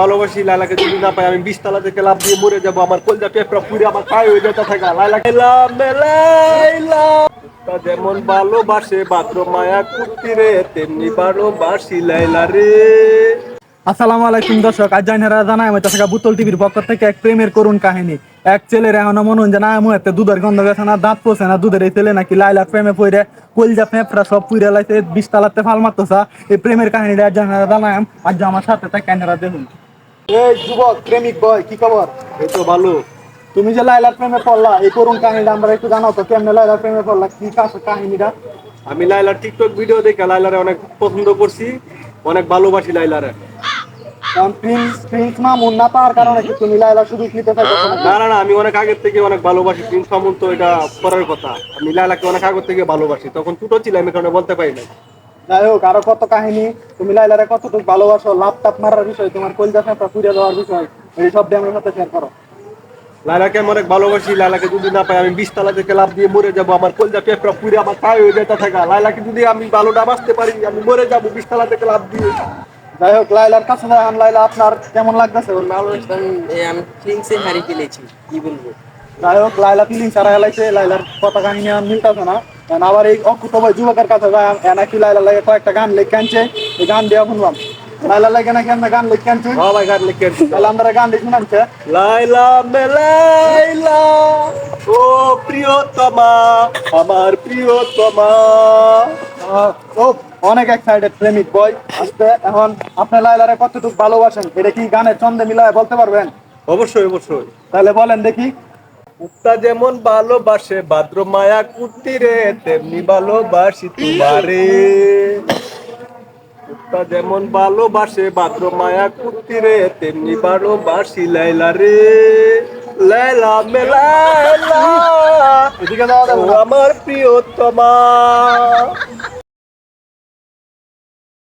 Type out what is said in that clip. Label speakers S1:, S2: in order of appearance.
S1: ভালোবাসি লাইলাকে যদি না পাই আমি 20 তলা থেকে লাফ দিয়ে মরে যাবো। আমার কলজা পেপরা পুরে আমার পায়ে হয়ে যেতে থাকা লাইলা লাইলা তা যেমন ভালোবাসে বাদ্র মায়া কুর্তি রে তেমনি ভালোবাসি লাইলা রে।
S2: আসসালামু আলাইকুম দর্শক, আজ জানারা জানাই আমি থাকা বুতল টিভির পক্ষ থেকে এক প্রেমের করুণ কাহিনী। এক ছেলের এখনো মনে হয় যে না মুহেতে দুধের গন্ধ গেছে না, দাঁত পড়ছে না দুধের। এই ছেলে নাকি লাইলার প্রেমে পড়ে কলজা পেঁপড়া সব পুড়ে লাইছে, 20 তালাতে ফাল মারতেছা। এই প্রেমের কাহিনীটা আজ জানারা জানাই আজ আমার সাথে তাই ক্যামেরা দেখুন। এই যুবক প্রেমিক বয়, কি খবর?
S1: এই তো ভালো।
S2: তুমি যে লাইলার প্রেমে পড়লা, এই করুণ কাহিনীটা আমরা একটু জানাও তো, কেমনে লাইলার প্রেমে পড়লা, কি কাহিনীটা?
S1: আমি লাইলার টিকটক ভিডিও দেখে লাইলারে অনেক পছন্দ করছি, অনেক ভালোবাসি লাইলারে।
S2: কারণ প্রিন্স মামুন না পাওয়ার কারণে কি তুমি লাইলা শুধু নিতে চাইছো?
S1: না না না, আমি অনেক আগের থেকে অনেক ভালোবাসি প্রিন্স মামুন, তো এটা পরের কথা। আমি লাইলাকে অনেক আগের থেকে ভালোবাসি, তখন ছোট ছিলাম এই কারণে বলতে পারি না।
S2: যাই হোক, আরো কত কাহিনী, তুমি লাইলারে কতটুকু ভালোবাসো, লাভ টাপ মারার বিষয়, তোমার কলজা ফেঁপা পুড়ে দেওয়ার বিষয়, এই সব দিয়ে আমার সাথে শেয়ার করো।
S1: লাইলাকে আমি অনেক ভালোবাসি, লাইলাকে যদি না পাই আমি 20 তলা থেকে লাফ দিয়ে মরে যাবো। আমার কলজা পেপরা পুরে আমার পায়ে হয়ে যেতে থাকা লাইলাকে যদি আমি ভালোটা বাঁচতে পারি আমি মরে যাবো 20 তলা থেকে লাফ দিয়ে।
S2: যাই হোক, লাইলার কাছে যান। লাইলা, আপনার কেমন লাগতেছে?
S3: আমি ফিলিংসে হারিয়ে ফেলেছি, কি বলবো।
S2: যাই হোক, লাইলা ফিলিং সারা হেলাইছে, লাইলার কথা কাহিনী আর মিলতেছে না। আবার এই অকুত ভাই যুবকের কাছে যায়, নাকি লাইলা লাগে কয়েকটা গান লিখে আনছে, এই গান দিয়ে শুনলাম। লাইলা লাগে নাকি আমরা গান লিখে আনছি?
S1: হ্যাঁ ভাই, গান লিখে
S2: তাহলে আমরা গান লিখে আনছে।
S1: লাইলা মেলাইলা ও প্রিয়তমা, আমার প্রিয়তমা।
S2: ও অনেক এক্সাইটেড প্রেমিক বয় আসতে। এখন আপনি লাইলারে কতটুকু ভালোবাসেন, এটা কি গানের ছন্দে মিলায় বলতে পারবেন?
S1: অবশ্যই অবশ্যই।
S2: তাহলে বলেন দেখি।
S1: মুক্তা যেমন ভালোবাসে ভাদ্র মায়া কুর্তি রে তেমনি ভালোবাসি তোমারে। মুক্তা যেমন ভালোবাসে ভাদ্র মায়া কুর্তি রে তেমনি ভালোবাসি লাইলা রে। লাইলা মেলাইলা
S2: এদিকে যাওয়া যাবে
S1: ও
S2: না।
S1: আমার প্রিয়তমা।